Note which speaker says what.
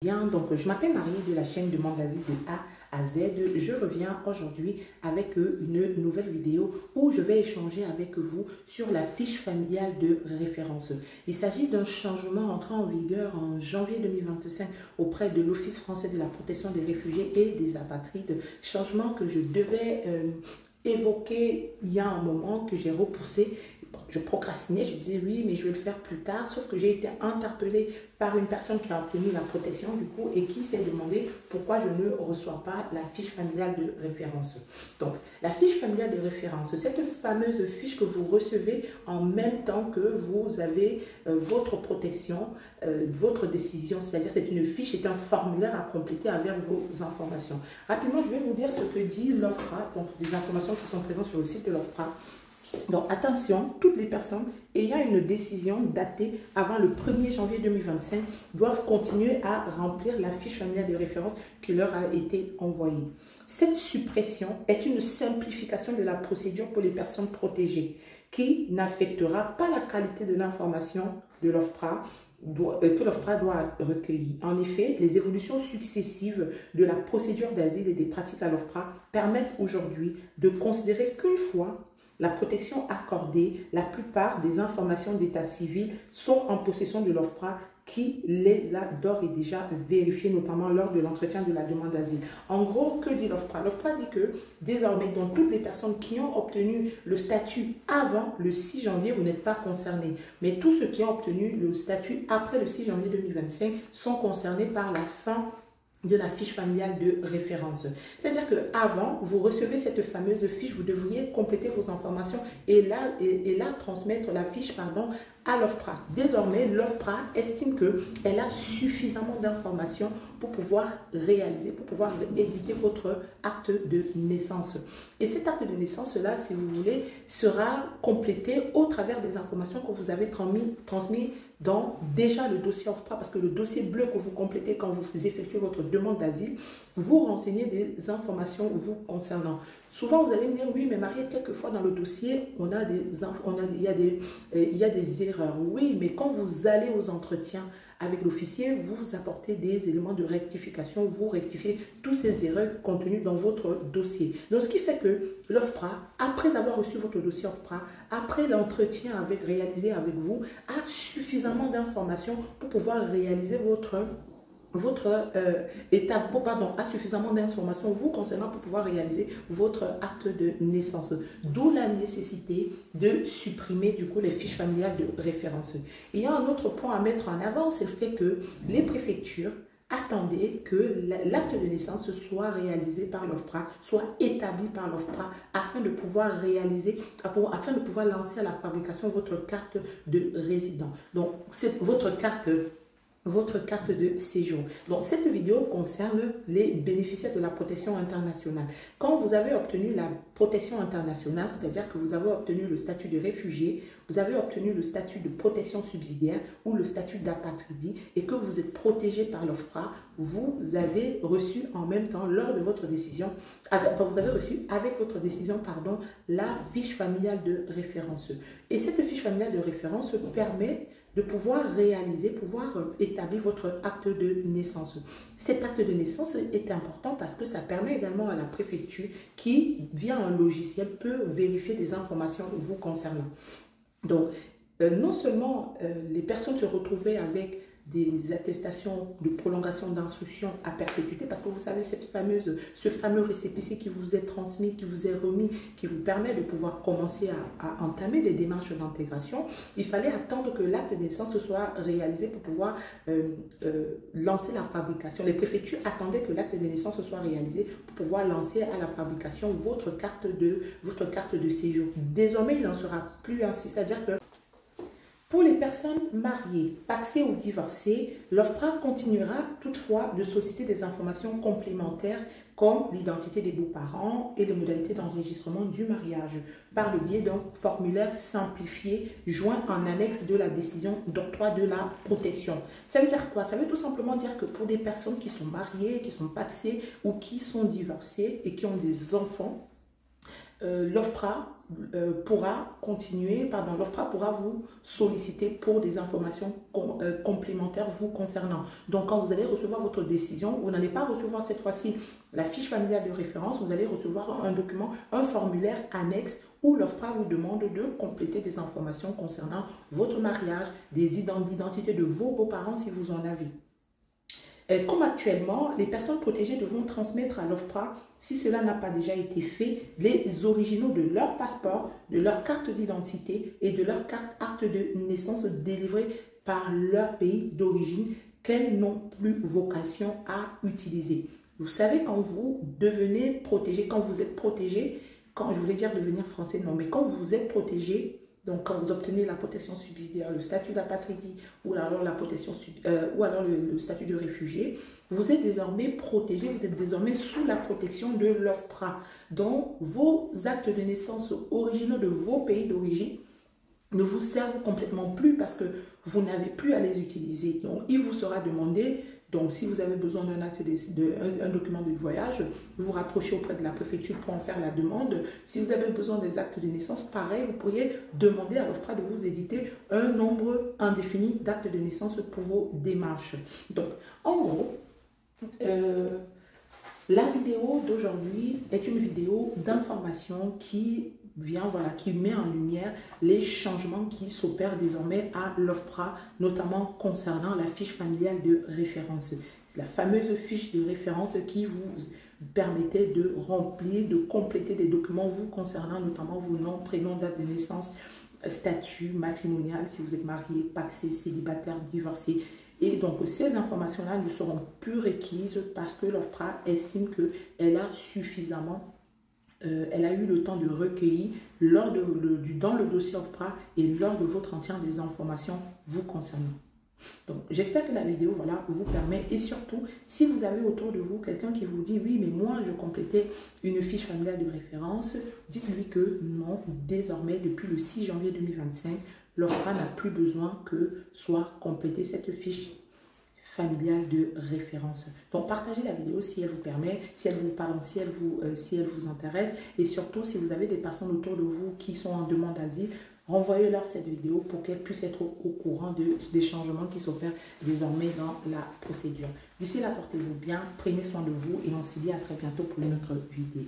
Speaker 1: Bien, donc je m'appelle Marie de la chaîne Demande d'Asile de A à Z. Je reviens aujourd'hui avec une nouvelle vidéo où je vais échanger avec vous sur la fiche familiale de référence. Il s'agit d'un changement entrant en vigueur en janvier 2025 auprès de l'Office français de la protection des réfugiés et des apatrides. Changement que je devais évoquer il y a un moment, que j'ai repoussé. Je procrastinais, je disais oui, mais je vais le faire plus tard. Sauf que j'ai été interpellée par une personne qui a obtenu la protection du coup et qui s'est demandé pourquoi je ne reçois pas la fiche familiale de référence. Donc, la fiche familiale de référence, cette fameuse fiche que vous recevez en même temps que vous avez votre protection, votre décision, c'est-à-dire c'est une fiche, c'est un formulaire à compléter avec vos informations. Rapidement, je vais vous dire ce que dit l'OFPRA, donc des informations qui sont présentes sur le site de l'OFPRA. Donc attention, toutes les personnes ayant une décision datée avant le 1er janvier 2025 doivent continuer à remplir la fiche familiale de référence qui leur a été envoyée. Cette suppression est une simplification de la procédure pour les personnes protégées qui n'affectera pas la qualité de l'information de l'OFPRA que l'OFPRA doit recueillir. En effet, les évolutions successives de la procédure d'asile et des pratiques à l'OFPRA permettent aujourd'hui de considérer qu'une fois la protection accordée, la plupart des informations d'état civil sont en possession de l'OFPRA qui les a d'ores et déjà vérifiées, notamment lors de l'entretien de la demande d'asile. En gros, que dit l'OFPRA? L'OFPRA dit que désormais, dans toutes les personnes qui ont obtenu le statut avant le 6 janvier, vous n'êtes pas concernés. Mais tous ceux qui ont obtenu le statut après le 6 janvier 2025 sont concernés par la fin de la fiche familiale de référence. C'est-à-dire qu'avant, vous recevez cette fameuse fiche, vous devriez compléter vos informations et là transmettre la fiche à l'OFPRA. Désormais, l'OFPRA estime qu'elle a suffisamment d'informations pour pouvoir réaliser, pour pouvoir éditer votre acte de naissance. Et cet acte de naissance-là, si vous voulez, sera complété au travers des informations que vous avez transmises dans déjà le dossier OFPRA, parce que le dossier bleu que vous complétez quand vous effectuez votre demande d'asile, vous renseignez des informations vous concernant. Souvent, vous allez me dire, oui, mais Marie, quelquefois dans le dossier, il y a des erreurs. Oui, mais quand vous allez aux entretiens avec l'officier, vous apportez des éléments de rectification, vous rectifiez toutes ces erreurs contenues dans votre dossier. Donc, ce qui fait que l'OFPRA, après avoir reçu votre dossier OFPRA, après l'entretien réalisé avec vous, a suffisamment d'informations pour pouvoir réaliser a suffisamment d'informations vous concernant pour pouvoir réaliser votre acte de naissance. D'où la nécessité de supprimer du coup les fiches familiales de référence. Il y a un autre point à mettre en avant, c'est le fait que les préfectures attendaient que l'acte de naissance soit réalisé par l'OFPRA, soit établi par l'OFPRA afin de pouvoir lancer à la fabrication votre carte de résident. Donc, c'est votre carte de séjour. Donc, cette vidéo concerne les bénéficiaires de la protection internationale. Quand vous avez obtenu la protection internationale, c'est-à-dire que vous avez obtenu le statut de réfugié, vous avez obtenu le statut de protection subsidiaire ou le statut d'apatridie et que vous êtes protégé par l'OFPRA, vous avez reçu en même temps, lors de votre décision, vous avez reçu avec votre décision, la fiche familiale de référence. Et cette fiche familiale de référence permet de pouvoir établir votre acte de naissance. Cet acte de naissance est important parce que ça permet également à la préfecture qui, via un logiciel, peut vérifier des informations vous concernant. Donc, non seulement les personnes se retrouvaient avec des attestations de prolongation d'instruction à perpétuité, parce que vous savez, ce fameux récépissé qui vous est transmis, qui vous est remis, qui vous permet de pouvoir commencer à entamer des démarches d'intégration, il fallait attendre que l'acte de naissance soit réalisé pour pouvoir lancer la fabrication. Les préfectures attendaient que l'acte de naissance soit réalisé pour pouvoir lancer à la fabrication votre carte de séjour. Désormais, il n'en sera plus ainsi, c'est-à-dire que pour les personnes mariées, pacsées ou divorcées, l'OFPRA continuera toutefois de solliciter des informations complémentaires comme l'identité des beaux-parents et les modalités d'enregistrement du mariage par le biais d'un formulaire simplifié joint en annexe de la décision d'octroi de la protection. Ça veut dire quoi? Ça veut tout simplement dire que pour des personnes qui sont mariées, qui sont pacsées ou qui sont divorcées et qui ont des enfants, l'OFPRA l'OFPRA pourra vous solliciter pour des informations complémentaires vous concernant. Donc, quand vous allez recevoir votre décision, vous n'allez pas recevoir cette fois-ci la fiche familiale de référence, vous allez recevoir un document, un formulaire annexe où l'OFPRA vous demande de compléter des informations concernant votre mariage, des d'identité de vos beaux-parents si vous en avez. Comme actuellement, les personnes protégées devront transmettre à l'OFPRA, si cela n'a pas déjà été fait, les originaux de leur passeport, de leur carte d'identité et de leur carte acte de naissance délivrés par leur pays d'origine qu'elles n'ont plus vocation à utiliser. Vous savez, quand vous devenez protégé, quand vous êtes protégé, quand je voulais dire devenir français, non, mais quand vous êtes protégé, donc quand vous obtenez la protection subsidiaire, le statut d'apatridie ou alors la protection ou alors le statut de réfugié, vous êtes désormais protégé, vous êtes désormais sous la protection de l'OFPRA. Donc vos actes de naissance originaux de vos pays d'origine ne vous servent complètement plus parce que vous n'avez plus à les utiliser. Donc il vous sera demandé. Donc, si vous avez besoin d'un acte un document de voyage, vous vous rapprochez auprès de la préfecture pour en faire la demande. Si vous avez besoin des actes de naissance, pareil, vous pourriez demander à l'OFPRA de vous éditer un nombre indéfini d'actes de naissance pour vos démarches. Donc, en gros, la vidéo d'aujourd'hui est une vidéo d'information qui qui met en lumière les changements qui s'opèrent désormais à l'OFPRA, notamment concernant la fiche familiale de référence. La fameuse fiche de référence qui vous permettait de remplir, de compléter des documents vous concernant, notamment vos noms, prénoms, date de naissance, statut matrimonial, si vous êtes marié, pacsé, célibataire, divorcé. Et donc, ces informations-là ne seront plus requises parce que l'OFPRA estime qu'elle a suffisamment elle a eu le temps de recueillir dans le dossier OFPRA et lors de votre entretien des informations vous concernant. Donc, j'espère que la vidéo vous permet et surtout, si vous avez autour de vous quelqu'un qui vous dit « Oui, mais moi, je complétais une fiche familiale de référence », dites-lui que non, désormais, depuis le 6 janvier 2025, l'OFPRA n'a plus besoin que soit complétée cette fiche familiale de référence. Donc, partagez la vidéo si elle vous permet, si elle vous parle, si elle vous intéresse. Et surtout, si vous avez des personnes autour de vous qui sont en demande d'asile, renvoyez-leur cette vidéo pour qu'elles puissent être au courant des changements qui s'opèrent désormais dans la procédure. D'ici là, portez-vous bien, prenez soin de vous et on se dit à très bientôt pour une autre vidéo.